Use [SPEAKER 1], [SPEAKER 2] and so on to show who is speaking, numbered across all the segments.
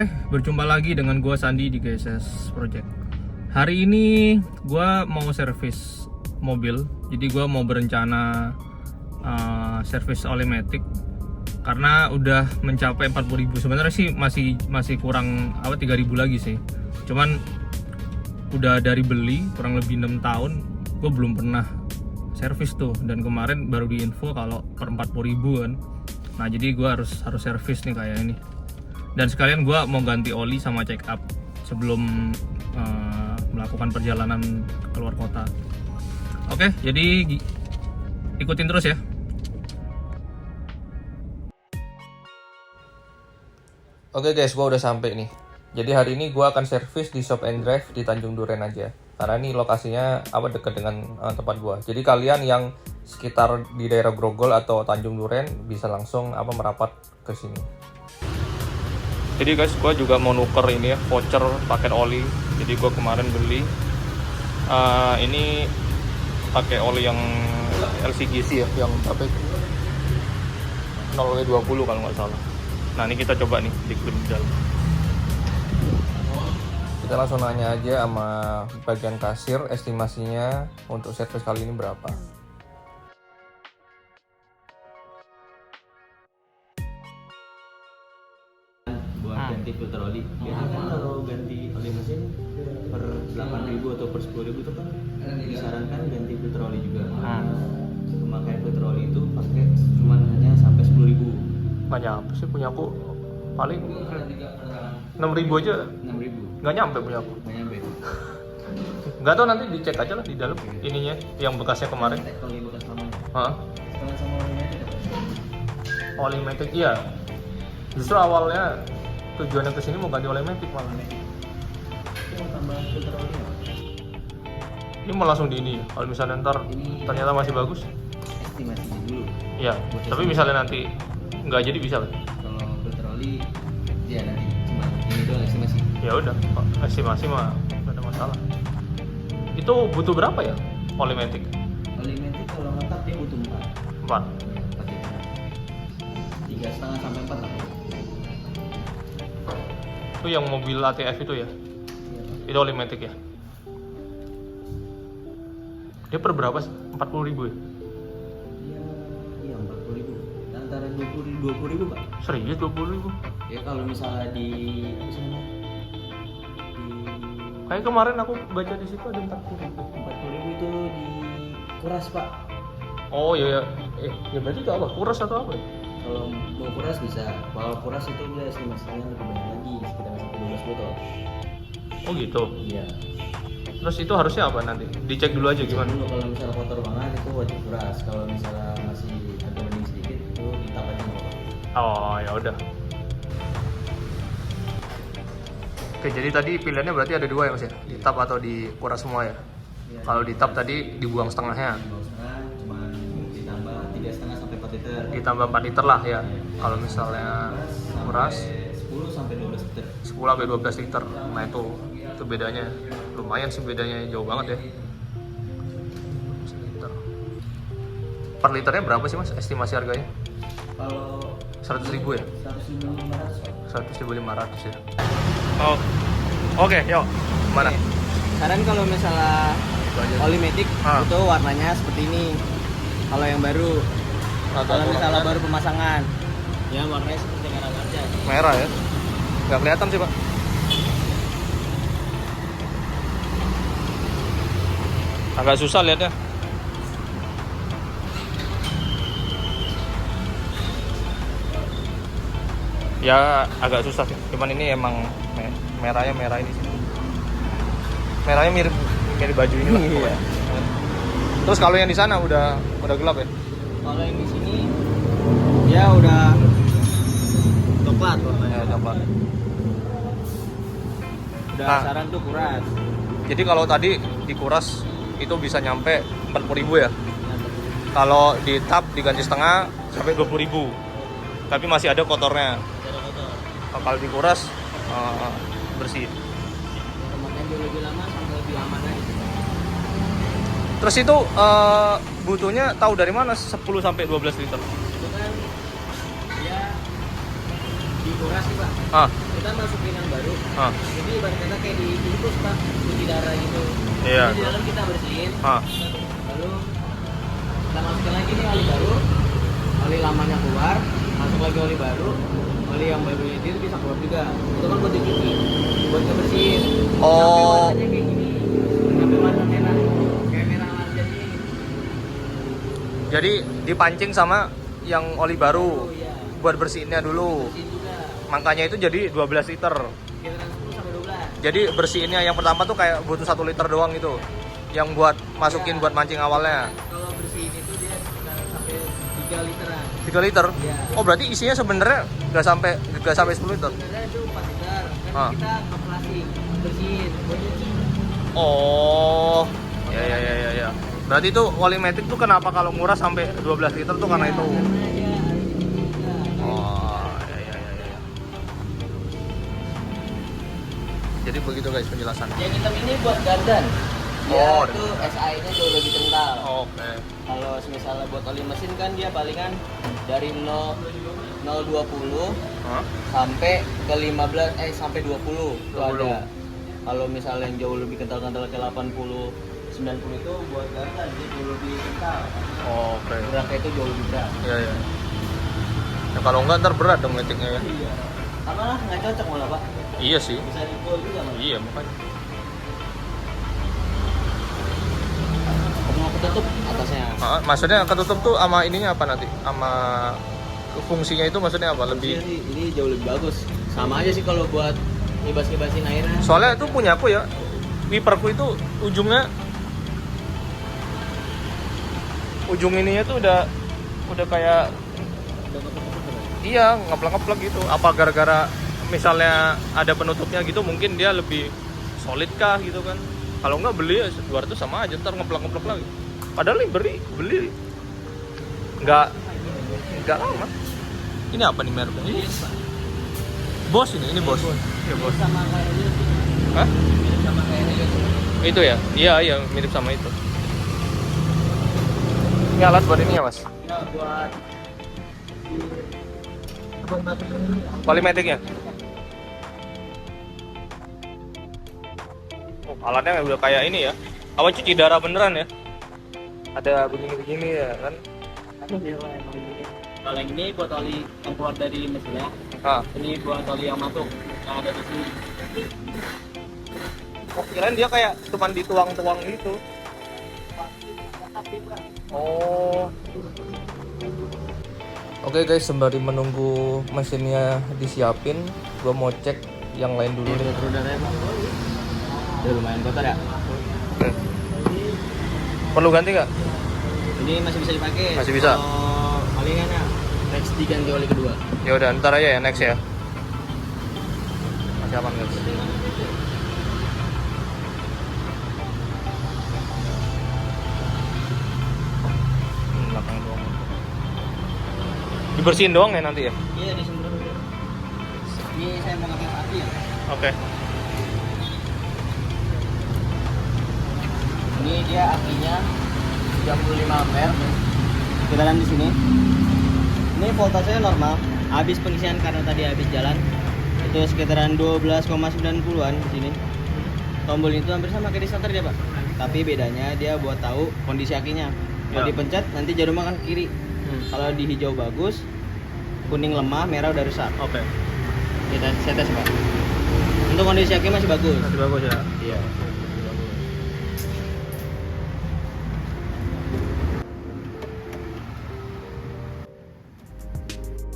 [SPEAKER 1] Berjumpa lagi dengan gua Sandi di GSS Project. Hari ini gua mau servis mobil. Jadi gua mau berencana servis Olimatic karena udah mencapai 40.000. Sebenarnya sih masih kurang 3.000 lagi sih. Cuman udah dari beli kurang lebih 6 tahun gua belum pernah servis tuh, dan kemarin baru diinfo kalau per 40.000 kan. Nah, jadi gua harus servis nih kayak ini. Dan sekalian gue mau ganti oli sama check up sebelum melakukan perjalanan keluar kota. Oke, jadi ikutin terus ya. Oke guys, gue udah sampai nih. Jadi hari ini gue akan servis di Shop and Drive di Tanjung Duren aja. Karena ini lokasinya dekat dengan tempat gue. Jadi kalian yang sekitar di daerah Grogol atau Tanjung Duren bisa langsung merapat ke sini. Jadi guys, gue juga mau nuker ini ya, voucher paket oli. Jadi gue kemarin beli ini pakai oli yang LCGC ya, yang 0W20 kalau nggak salah. Nah, ini kita coba nih di klip dalam. Kita langsung nanya aja sama bagian kasir, estimasinya untuk servis kali ini berapa.
[SPEAKER 2] Ganti filter oli. Biasanya kan kalau ganti oli mesin per 8.000 atau per 10.000 itu kan disarankan ganti filter oli juga. Pemakaian filter oli itu pakai cuma hanya sampai 10.000.
[SPEAKER 1] Banyak apa sih, punya aku paling 6.000 aja.
[SPEAKER 2] 6.000.
[SPEAKER 1] Nggak nyampe punya aku.
[SPEAKER 2] Nggak nyampe.
[SPEAKER 1] Nggak tahu, nanti dicek aja lah di dalam ininya yang bekasnya kemarin.
[SPEAKER 2] Oli bekas lamanya.
[SPEAKER 1] Setelah
[SPEAKER 2] sama olinya
[SPEAKER 1] Olimatic iya. Justru awalnya tujuannya kesini mau ganti Olimatic malah.
[SPEAKER 2] mau tambah filter oli nggak?
[SPEAKER 1] Ini mau langsung di ini ya? Kalau misalnya ntar ternyata masih bagus?
[SPEAKER 2] Estimasinya dulu.
[SPEAKER 1] Iya, tapi misalnya nanti nggak jadi bisa kan?
[SPEAKER 2] Kalau filter oli ya nanti cuma ini doang estimasi.
[SPEAKER 1] Ya udah, estimasi mah nggak ada masalah. Itu butuh berapa ya Olimatic?
[SPEAKER 2] Olimatic kalau ngetap dia butuh 4.
[SPEAKER 1] 4.
[SPEAKER 2] 3,5 sampai 4 lah.
[SPEAKER 1] Itu yang mobil ATF itu ya? Itu Olimatic ya? Dia per berapa sih? 40.000 ya?
[SPEAKER 2] Iya 40.000. Antara 20.000 Pak.
[SPEAKER 1] Serius 20.000?
[SPEAKER 2] Ya kalau misalnya di
[SPEAKER 1] Kayak kemarin aku baca di situ ada 40.000.
[SPEAKER 2] 40.000 itu di kuras Pak.
[SPEAKER 1] Oh iya ya. Ya berarti itu apa? Kuras atau apa ya?
[SPEAKER 2] Kalau mau kuras bisa. Kalau kuras itu dia estimasinya lebih banyak lagi, sekitar sampai 12 botol.
[SPEAKER 1] Oh gitu.
[SPEAKER 2] Iya.
[SPEAKER 1] Terus itu harusnya apa nanti? Dicek dulu aja gimana?
[SPEAKER 2] Dulu kalau misalnya kotor banget itu wajib kuras. Kalau misalnya masih agak mending sedikit itu ditap aja nggak apa-apa.
[SPEAKER 1] Oh ya udah. Oke, jadi tadi pilihannya berarti ada dua ya Mas ya? Di tap atau di kuras semua ya?
[SPEAKER 2] Ya,
[SPEAKER 1] Kalau di tap tadi dibuang setengahnya.
[SPEAKER 2] Dibuang setengah, cuma ditambah 3,5 sampai 4 liter.
[SPEAKER 1] Ditambah 4 liter lah ya. Kalau misalnya kuras
[SPEAKER 2] 10 sampai 12 liter.
[SPEAKER 1] 10 sampai 12 liter. Nah itu bedanya. Lumayan sih bedanya, jauh banget ya. 12 liter. Per liternya berapa sih Mas estimasi harganya?
[SPEAKER 2] Kalau
[SPEAKER 1] 100.000 ya?
[SPEAKER 2] 100.500.
[SPEAKER 1] 100.500 ya. Oh. Oke, yuk. Mana?
[SPEAKER 2] Saran kalau misalnya Olimatic itu warnanya seperti ini. Kalau yang baru, kalau misalnya baru pemasangan, ya warnanya seperti merah aja.
[SPEAKER 1] Merah ya? Nggak kelihatan sih Pak. Agak susah lihatnya. Ya agak susah sih. Cuman ini emang merahnya merah ini sih. Merahnya mirip baju ini lah. Iya. Terus kalau yang di sana udah gelap ya?
[SPEAKER 2] Kalau yang di sini ya udah coklat warnanya.
[SPEAKER 1] Ya, coklat.
[SPEAKER 2] Udah
[SPEAKER 1] Nah,
[SPEAKER 2] saran tuh kuras.
[SPEAKER 1] Jadi kalau tadi dikuras itu bisa nyampe 40.000 ya? Kalau di tap diganti setengah sampai 20.000. Tapi masih ada kotornya. Kalau dikuras bersih.
[SPEAKER 2] Makanya dia lebih lama sampai lebih aman aja.
[SPEAKER 1] Terus itu butuhnya tahu dari mana 10 sampai 12 liter?
[SPEAKER 2] Itu kan dia dikuras sih Pak.
[SPEAKER 1] Ah.
[SPEAKER 2] Dia kita masukin yang baru.
[SPEAKER 1] Ah.
[SPEAKER 2] Jadi ibarat kata kayak dibungkus Pak, cuci darah gitu.
[SPEAKER 1] Iya.
[SPEAKER 2] Jadi di dalam kita bersihin.
[SPEAKER 1] Ah.
[SPEAKER 2] Lalu kita masukin lagi nih oli baru. Oli lamanya keluar, masuk lagi oli baru. Oli yang barunya itu bisa keluar juga. Itu kan buat dicuci, buat ngebersihin.
[SPEAKER 1] Oh.
[SPEAKER 2] Sampai warnanya kayak gini. Sampai warna merah. Kayak merah aja nih.
[SPEAKER 1] Jadi dipancing sama yang oli baru
[SPEAKER 2] Oh iya.
[SPEAKER 1] buat bersihinnya dulu.
[SPEAKER 2] Bersihin juga.
[SPEAKER 1] Makanya itu jadi 12 liter.
[SPEAKER 2] Sekitaran 10 sampai 12.
[SPEAKER 1] Jadi bersihinnya yang pertama tuh kayak butuh 1 liter doang gitu. Yang buat masukin buat mancing awalnya.
[SPEAKER 2] Kalau bersihin itu dia sekitar sampai 3 literan.
[SPEAKER 1] 3 liter.
[SPEAKER 2] Iya.
[SPEAKER 1] Oh, berarti isinya sebenarnya nggak sampai 10 liter.
[SPEAKER 2] Sebenarnya itu 4 liter. Kan
[SPEAKER 1] Ah.
[SPEAKER 2] kita ngeplasin, bersihin, buat nyuci.
[SPEAKER 1] Oh. Ya. Berarti itu Olimatic tuh kenapa kalau murah sampai 12 liter tuh karena
[SPEAKER 2] Iya,
[SPEAKER 1] itu.
[SPEAKER 2] karena dia ada ini juga.
[SPEAKER 1] Oh, ya. Jadi begitu guys penjelasan.
[SPEAKER 2] Yang hitam ini buat gardan.
[SPEAKER 1] Oh,
[SPEAKER 2] Dia itu SI-nya jauh lebih kental.
[SPEAKER 1] Oke.
[SPEAKER 2] Kalau misalnya buat oli mesin kan dia palingan dari 0,20
[SPEAKER 1] Hah?
[SPEAKER 2] sampai ke 15 sampai 20 itu
[SPEAKER 1] 20.
[SPEAKER 2] ada. Kalau misalnya yang jauh lebih kental-kental ke 80 90 itu buat gardan dia jauh lebih kental.
[SPEAKER 1] Oke.
[SPEAKER 2] Beratnya itu jauh lebih berat.
[SPEAKER 1] Iya. Ya kalau enggak ntar berat dong metiknya ya.
[SPEAKER 2] Iya. Sama lah nggak cocok malah Pak.
[SPEAKER 1] Iya sih.
[SPEAKER 2] Bisa dipol juga malah.
[SPEAKER 1] Iya makanya.
[SPEAKER 2] Mau ketutup atasnya.
[SPEAKER 1] Maksudnya ketutup tuh sama ininya apa nanti? Sama fungsinya itu maksudnya apa? Lebih.
[SPEAKER 2] Ini jauh lebih bagus. Sama aja sih kalau buat ngibas-ngibasin airnya.
[SPEAKER 1] Soalnya itu punya aku ya. Wiperku itu ujung ininya tuh udah kayak iya ngeplek-ngeplek gitu. Apa gara-gara misalnya ada penutupnya gitu mungkin dia lebih solid kah gitu kan. Kalau enggak beli ya 200 sama aja ntar ngeplek-ngeplek lagi. Padahal ini beli enggak lama. Ini apa nih mereknya? Ini Bos ini Bos. Iya Bos.
[SPEAKER 2] Sama kayak dia sih.
[SPEAKER 1] Hah?
[SPEAKER 2] Sama kayak dia sih.
[SPEAKER 1] Itu ya? Iya mirip sama itu. Ini alat buat ini ya Mas?
[SPEAKER 2] Ya buat batu ini.
[SPEAKER 1] Olimatic-nya? Oh, alatnya udah kayak ini ya. Apa cuci darah beneran ya? Ada begini-begini ya kan?
[SPEAKER 2] Kalau yang ini buat oli yang keluar dari mesinnya.
[SPEAKER 1] Ah.
[SPEAKER 2] Ini buat oli yang masuk yang ada di sini.
[SPEAKER 1] Oh, kirain dia kayak cuman dituang-tuang gitu. Oh. Oke guys, sembari menunggu mesinnya disiapin, gua mau cek yang lain dulu nih.
[SPEAKER 2] Udaranya Pak. Udah lumayan kotor ya.
[SPEAKER 1] Perlu ganti nggak?
[SPEAKER 2] Ini masih bisa dipakai.
[SPEAKER 1] Masih bisa?
[SPEAKER 2] Kalau palingannya next diganti oli kedua.
[SPEAKER 1] Ya udah, ntar aja ya next ya. Masih aman guys. Belakang doang. Dibersihin doang ya nanti ya?
[SPEAKER 2] Iya disemprot dulu. Ini saya mau pakai api ya.
[SPEAKER 1] Oke.
[SPEAKER 2] Ini dia apinya 35 ampere. Kita lihat di sini. Ini voltasenya normal. Habis pengisian karena tadi habis jalan. Itu sekitaran 12,90-an di sini. Tombol itu hampir sama kayak di starter dia, Pak. Tapi bedanya dia buat tahu kondisi akinya. Kalau
[SPEAKER 1] Ya.
[SPEAKER 2] dipencet nanti jarum makan kiri. Kalau di hijau bagus, kuning lemah, merah udah rusak.
[SPEAKER 1] Oke.
[SPEAKER 2] Saya tes, Pak. Untuk kondisi aki masih bagus.
[SPEAKER 1] Masih bagus ya.
[SPEAKER 2] Iya.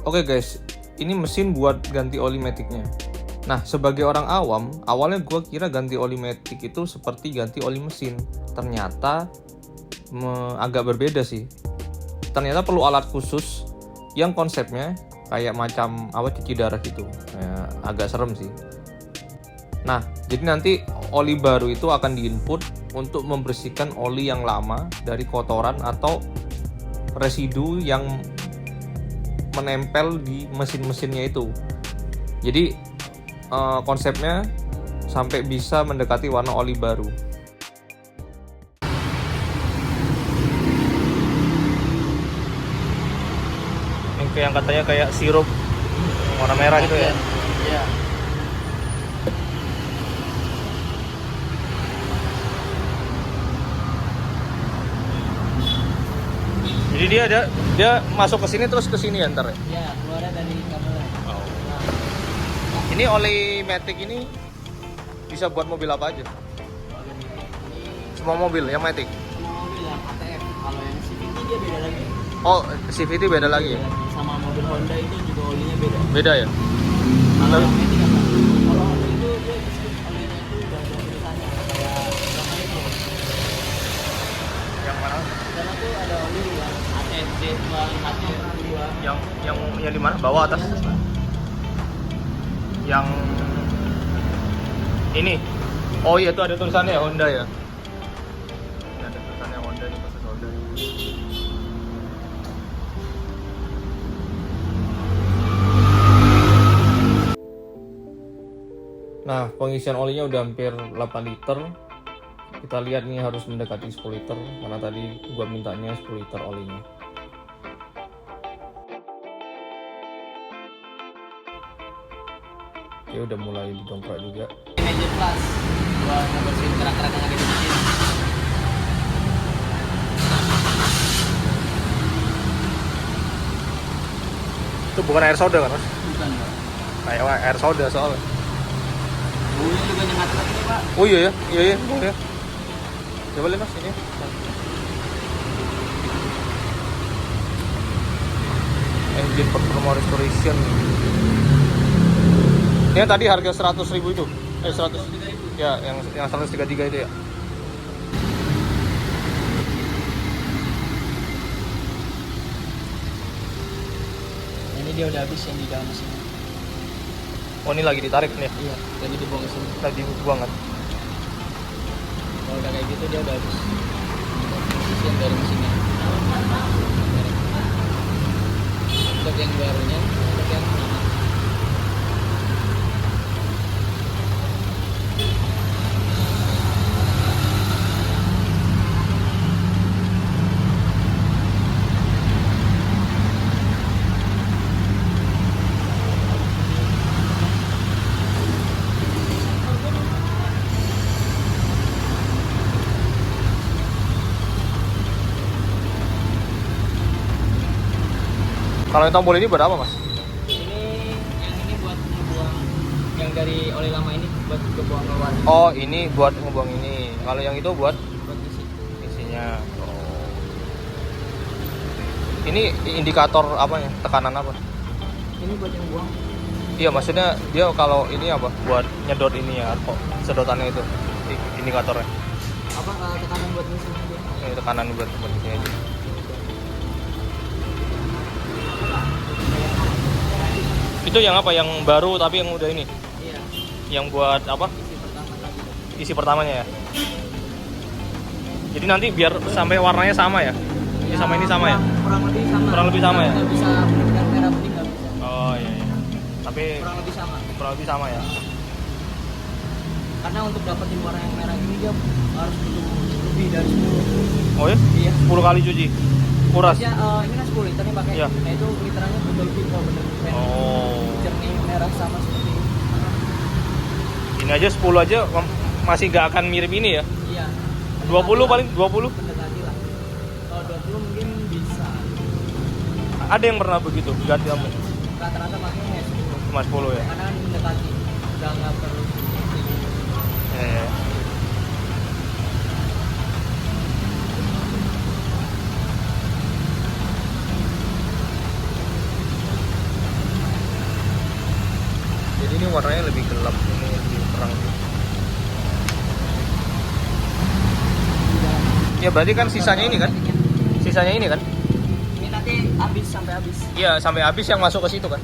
[SPEAKER 1] Oke guys, ini mesin buat ganti oli maticnya. Nah, sebagai orang awam, awalnya gue kira ganti oli matic itu seperti ganti oli mesin. Ternyata agak berbeda sih. Ternyata perlu alat khusus yang konsepnya kayak macam cuci darah gitu. Agak serem sih. Nah, jadi nanti oli baru itu akan diinput untuk membersihkan oli yang lama dari kotoran atau residu yang menempel di mesin-mesinnya itu. Jadi konsepnya sampai bisa mendekati warna oli baru. Yang katanya kayak sirup warna merah gitu ya.
[SPEAKER 2] Iya.
[SPEAKER 1] Jadi dia masuk ke sini terus ke sini ya ntar ya?
[SPEAKER 2] Ya, keluarnya dari kabel.
[SPEAKER 1] Oh. Ini oli Matic ini bisa buat mobil apa aja? Semua mobil yang Matic?
[SPEAKER 2] Semua mobil yang ATF. Kalau yang CVT dia beda lagi.
[SPEAKER 1] Oh, CVT beda lagi ya?
[SPEAKER 2] Sama mobil Honda itu juga olinya beda.
[SPEAKER 1] Beda ya?
[SPEAKER 2] Kalau yang Matic apa? Kalau Honda itu dia olinya itu udah ada tulisannya kayak berapa itu.
[SPEAKER 1] Yang mana?
[SPEAKER 2] Karena tuh ada oli yang ATF D2, ATF 2.
[SPEAKER 1] Yang di mana? Bawah atas? Yang ini. Oh iya, itu ada tulisannya ya, Honda ya. Ini ada tulisannya Honda nih, khusus Honda. Nah, pengisian olinya udah hampir 8 liter. Kita lihat nih harus mendekati 10 liter karena tadi gua mintanya 10 liter olinya. Oke, udah mulai didongkrak juga.
[SPEAKER 2] Major Plus buat ngebersihin kerak-kerak yang ada di mesin.
[SPEAKER 1] Itu bukan air soda kan, Mas?
[SPEAKER 2] Bukan, Pak.
[SPEAKER 1] Kayak air soda soalnya.
[SPEAKER 2] Baunya juga nyengat lagi nih, Pak.
[SPEAKER 1] Oh iya ya, iya boleh. Coba lihat Mas ini. Engine performance restoration. Ini yang tadi harga 100.000 itu. 100. Ya, yang 133 itu ya.
[SPEAKER 2] Ini dia udah habis yang di dalam mesin.
[SPEAKER 1] Oh, ini lagi ditarik nih.
[SPEAKER 2] Iya, tadi dibuang ke sini.
[SPEAKER 1] Lagi dibuang kan.
[SPEAKER 2] Kalau udah kayak gitu dia udah habis. Mesin dari mesinnya. Untuk yang barunya, untuk yang lama.
[SPEAKER 1] Kalau yang tombol ini buat apa, Mas?
[SPEAKER 2] Ini buat ngebuang yang dari oli lama ini buat ngebuang keluar.
[SPEAKER 1] Oh, ini buat ngebuang ini. Kalau yang itu buat
[SPEAKER 2] Buat isi.
[SPEAKER 1] isinya. Oh. Ini indikator apa ya? Tekanan apa?
[SPEAKER 2] Ini buat yang buang.
[SPEAKER 1] Iya, maksudnya dia kalau ini apa? Buat nyedot ini ya, kok sedotannya itu indikatornya.
[SPEAKER 2] Apa tekanan buat mesin dia?
[SPEAKER 1] Ini tekanan buat ini aja. Itu yang apa? Yang baru tapi yang udah ini?
[SPEAKER 2] Iya.
[SPEAKER 1] Yang buat apa?
[SPEAKER 2] Isi pertama tadi.
[SPEAKER 1] Isi pertamanya ya. Jadi nanti biar sampai warnanya sama ya? Ini sama ini sama ya?
[SPEAKER 2] Kurang lebih sama.
[SPEAKER 1] Kurang lebih sama ya?
[SPEAKER 2] Nggak bisa benar merah putih nggak bisa.
[SPEAKER 1] Oh iya. Tapi
[SPEAKER 2] Kurang lebih sama.
[SPEAKER 1] kurang lebih sama ya?
[SPEAKER 2] Karena untuk dapetin warna yang merah ini dia harus butuh lebih dari 10.
[SPEAKER 1] Oh ya?
[SPEAKER 2] Iya.
[SPEAKER 1] 10 kali cuci? Kuras?
[SPEAKER 2] Ya, ini kan 10 liter nih pakai.
[SPEAKER 1] Iya.
[SPEAKER 2] Nah itu literannya butuh lebih kok bener-bener
[SPEAKER 1] Oh.
[SPEAKER 2] jernih merah sama seperti ini.
[SPEAKER 1] Ini aja 10 aja masih nggak akan mirip ini ya?
[SPEAKER 2] Iya.
[SPEAKER 1] 20 paling 20?
[SPEAKER 2] Mendekati lah. Kalau 20 mungkin bisa.
[SPEAKER 1] Ada yang pernah begitu ganti lampu?
[SPEAKER 2] Rata-rata pakainya ya 10.
[SPEAKER 1] Cuma 10 ya?
[SPEAKER 2] Karena kan mendekati. Udah nggak perlu.
[SPEAKER 1] Iya. Jadi ini warnanya lebih gelap, ini lebih terang. Ya berarti kan sisanya ini kan? Sisanya ini kan?
[SPEAKER 2] Ini nanti habis sampai habis.
[SPEAKER 1] Iya, sampai habis yang masuk ke situ kan?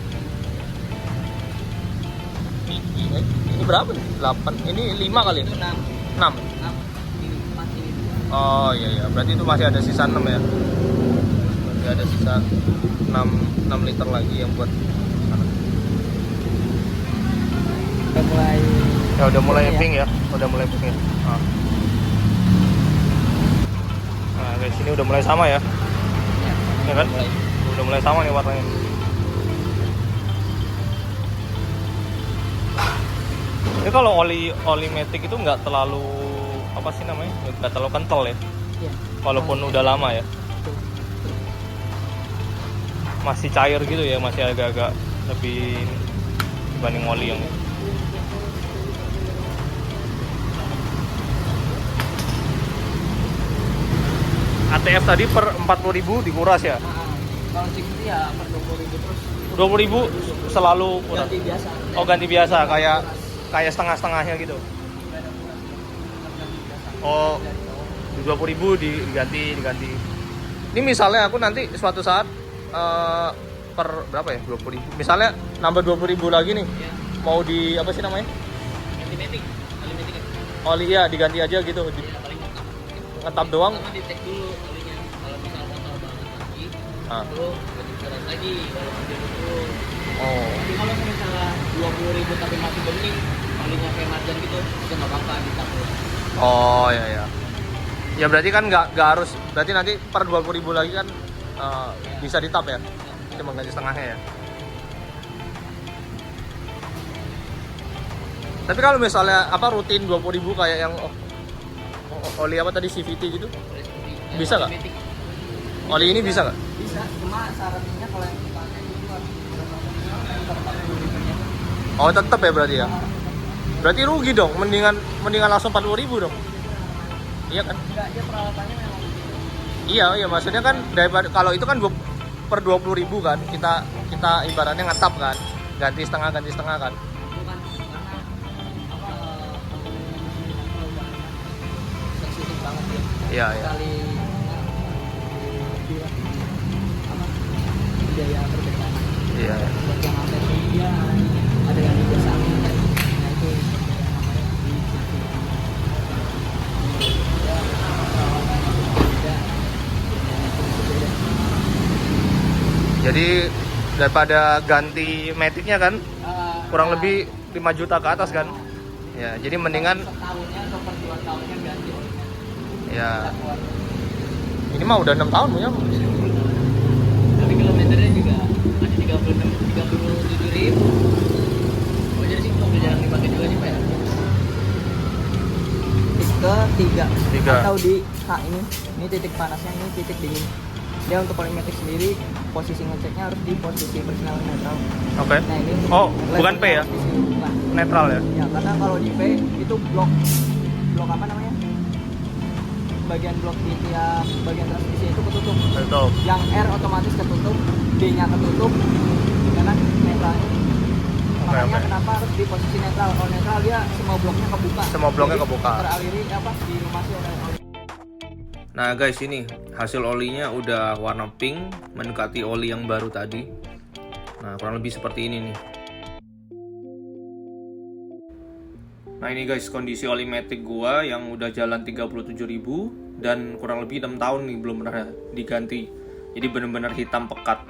[SPEAKER 1] Ini berapa nih? 8. Ini 5 kali
[SPEAKER 2] Itu
[SPEAKER 1] ya?
[SPEAKER 2] 6.
[SPEAKER 1] 6.
[SPEAKER 2] 6. Ini 4 ini.
[SPEAKER 1] Oh iya. Berarti itu masih ada sisa 6 ya? Berarti ada sisa 6 liter lagi yang buat sana.
[SPEAKER 2] Udah mulai.
[SPEAKER 1] Ya udah mulai
[SPEAKER 2] Ya.
[SPEAKER 1] pink ya? Udah mulai pink ya? Ah. Nah guys, ini udah mulai sama ya?
[SPEAKER 2] Ya,
[SPEAKER 1] Ya kan?
[SPEAKER 2] mulai.
[SPEAKER 1] Udah mulai sama nih warnanya. Ini kalau oli Matic itu nggak terlalu apa sih namanya? Nggak terlalu kental ya?
[SPEAKER 2] Iya.
[SPEAKER 1] Walaupun udah lama ya.
[SPEAKER 2] Betul.
[SPEAKER 1] masih cair gitu ya, masih agak-agak lebih dibanding oli yang ATF tadi per 40.000 dikuras ya?
[SPEAKER 2] Kalau CVT ya per 20.000 terus.
[SPEAKER 1] 20.000 selalu kuras.
[SPEAKER 2] Ganti biasa.
[SPEAKER 1] Oh, ganti biasa kayak setengah-setengahnya gitu. Oh, 20.000 diganti. Ini misalnya aku nanti suatu saat per berapa ya? 20.000. Misalnya nambah 20.000 lagi nih.
[SPEAKER 2] Ya.
[SPEAKER 1] Mau di apa sih namanya?
[SPEAKER 2] Ganti matic.
[SPEAKER 1] Oli ya diganti aja gitu.
[SPEAKER 2] Ya, paling lengkap.
[SPEAKER 1] Ngetap doang.
[SPEAKER 2] Pertama dicek dulu olinya. Kalau misal kotor banget lagi,
[SPEAKER 1] Ah.
[SPEAKER 2] ganti keras lagi kalau masih dulu.
[SPEAKER 1] Oh.
[SPEAKER 2] Tapi kalau misalnya 20.000 tapi masih bening, olinya kayak marjan gitu, itu nggak apa-apa ditaruh.
[SPEAKER 1] Oh ya. Ya berarti kan nggak harus, berarti nanti per 20.000 lagi kan bisa ditap ya? Cuma ganti setengahnya ya. Tapi kalau misalnya apa rutin 20.000 kayak yang oli apa tadi CVT gitu, bisa nggak? Oli ini bisa nggak?
[SPEAKER 2] Bisa, cuma syaratnya kalau yang dipakai itu harus
[SPEAKER 1] Oh tetap ya berarti ya? Berarti rugi dong, mendingan langsung 40.000 dong. Iya kan?
[SPEAKER 2] enggak, dia peralatannya memang
[SPEAKER 1] Iya maksudnya kan daripada kalau itu kan per 20.000 kan kita ibaratnya ngetap kan, ganti setengah kan.
[SPEAKER 2] bukan karena sensitif banget ya.
[SPEAKER 1] Iya.
[SPEAKER 2] Kali biaya perbedaan.
[SPEAKER 1] Iya.
[SPEAKER 2] Buat yang ATV dia ada yang biasa angin, nah itu
[SPEAKER 1] Jadi daripada ganti maticnya kan kurang lebih 5 juta ke atas kan. Ya, jadi mendingan
[SPEAKER 2] setahunnya atau per 2 tahunnya ganti olinya.
[SPEAKER 1] ya. Ini mah udah 6 tahun punya.
[SPEAKER 2] Tapi kilometernya juga masih 37.000. Oh jadi sih mobil jarang dipakai juga sih Pak ya? Tiga atau di ini titik panasnya, ini titik dingin. Dia untuk olimetik sendiri posisi ngeceknya harus di posisi persinyalan netral.
[SPEAKER 1] Oke.
[SPEAKER 2] Nah ini
[SPEAKER 1] Bukan P ya?
[SPEAKER 2] Bukan.
[SPEAKER 1] Netral ya?
[SPEAKER 2] Ya karena kalau di P itu blok apa namanya? Bagian blok di tiap bagian transmisi itu ketutup.
[SPEAKER 1] Tutup.
[SPEAKER 2] Yang R otomatis ketutup, D-nya ketutup, karena netralnya. Makanya kenapa harus di posisi netral? Kalau netral dia semua bloknya kebuka.
[SPEAKER 1] Semua bloknya
[SPEAKER 2] Jadi,
[SPEAKER 1] kebuka.
[SPEAKER 2] Teraliri dilumasi oleh oli.
[SPEAKER 1] Nah guys, ini hasil olinya udah warna pink, mendekati oli yang baru tadi. Nah kurang lebih seperti ini nih. Nah ini guys kondisi oli matic gua yang udah jalan 37.000 dan kurang lebih 6 tahun nih belum pernah diganti. Jadi bener-bener hitam pekat.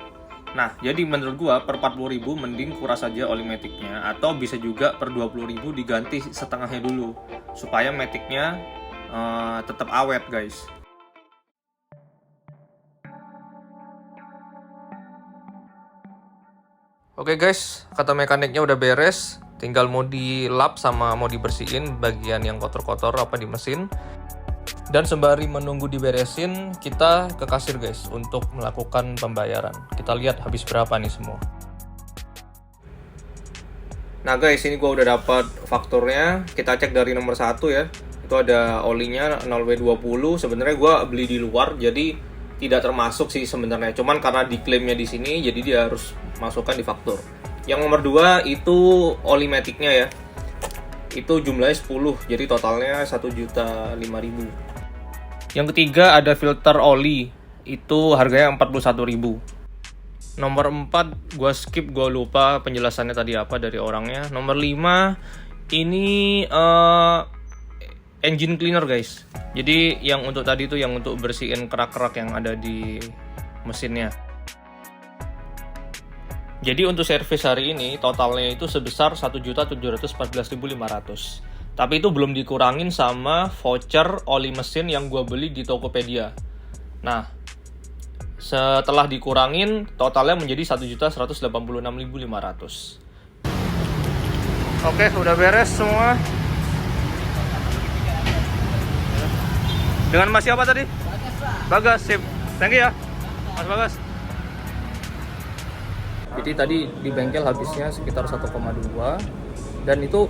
[SPEAKER 1] Nah jadi menurut gua per 40.000 mending kuras aja oli maticnya, atau bisa juga per 20.000 diganti setengahnya dulu supaya maticnya tetap awet guys. Oke guys, kata mekaniknya udah beres, tinggal mau dilap sama mau dibersihin bagian yang kotor-kotor apa di mesin. Dan sembari menunggu diberesin, kita ke kasir guys untuk melakukan pembayaran. Kita lihat habis berapa nih semua. Nah guys, ini gua udah dapat fakturnya. Kita cek dari nomor 1 ya. Itu ada olinya 0W20. Sebenarnya gua beli di luar, jadi tidak termasuk sih sebenarnya. Cuman karena diklaimnya di sini, jadi dia harus masukkan di faktur. Yang nomor 2 itu oli maticnya ya. Itu jumlahnya 10, jadi totalnya 1.005.000. Yang ketiga ada filter oli. Itu harganya 41.000. Nomor 4 gua skip, gua lupa penjelasannya tadi apa dari orangnya. Nomor 5 ini engine cleaner guys. Jadi yang untuk tadi itu yang untuk bersihin kerak-kerak yang ada di mesinnya. Jadi untuk servis hari ini totalnya itu sebesar 1.714.500. Tapi itu belum dikurangin sama voucher oli mesin yang gua beli di Tokopedia. Nah, setelah dikurangin totalnya menjadi 1.186.500. Oke, udah beres semua. Dengan Mas siapa tadi? Bagas, sip. Thank you ya, Mas Bagas. Jadi tadi di bengkel habisnya sekitar 1,2, dan itu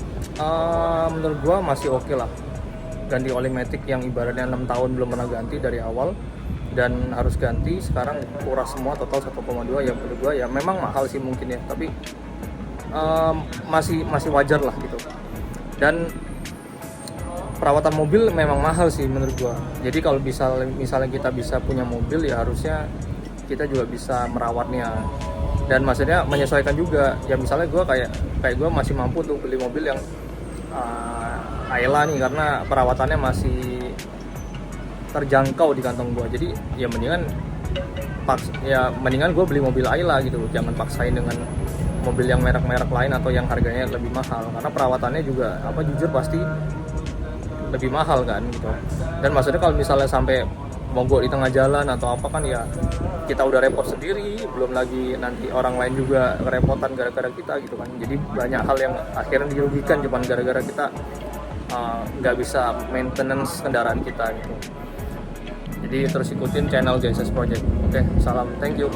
[SPEAKER 1] menurut gua masih oke lah. Ganti oli matic yang ibaratnya 6 tahun belum pernah ganti dari awal dan harus ganti, sekarang kuras semua total 1,2, ya menurut gua ya memang mahal sih mungkin ya, tapi masih wajar lah gitu. Dan perawatan mobil memang mahal sih menurut gua. Jadi kalau misalnya kita bisa punya mobil, ya harusnya kita juga bisa merawatnya. Dan maksudnya menyesuaikan juga. Ya misalnya gua kayak gua masih mampu tuh beli mobil yang Ayla nih, karena perawatannya masih terjangkau di kantong gua. Jadi ya mendingan gua beli mobil Ayla gitu. Jangan paksain dengan mobil yang merek-merek lain atau yang harganya lebih mahal, karena perawatannya juga jujur pasti lebih mahal kan gitu. Dan maksudnya kalau misalnya sampai mogok di tengah jalan atau apa kan, ya kita udah repot sendiri, belum lagi nanti orang lain juga kerepotan gara-gara kita gitu kan. Jadi banyak hal yang akhirnya dirugikan cuman gara-gara kita nggak bisa maintenance kendaraan kita gitu. Jadi terus ikutin channel JSS Project. Oke, salam, thank you.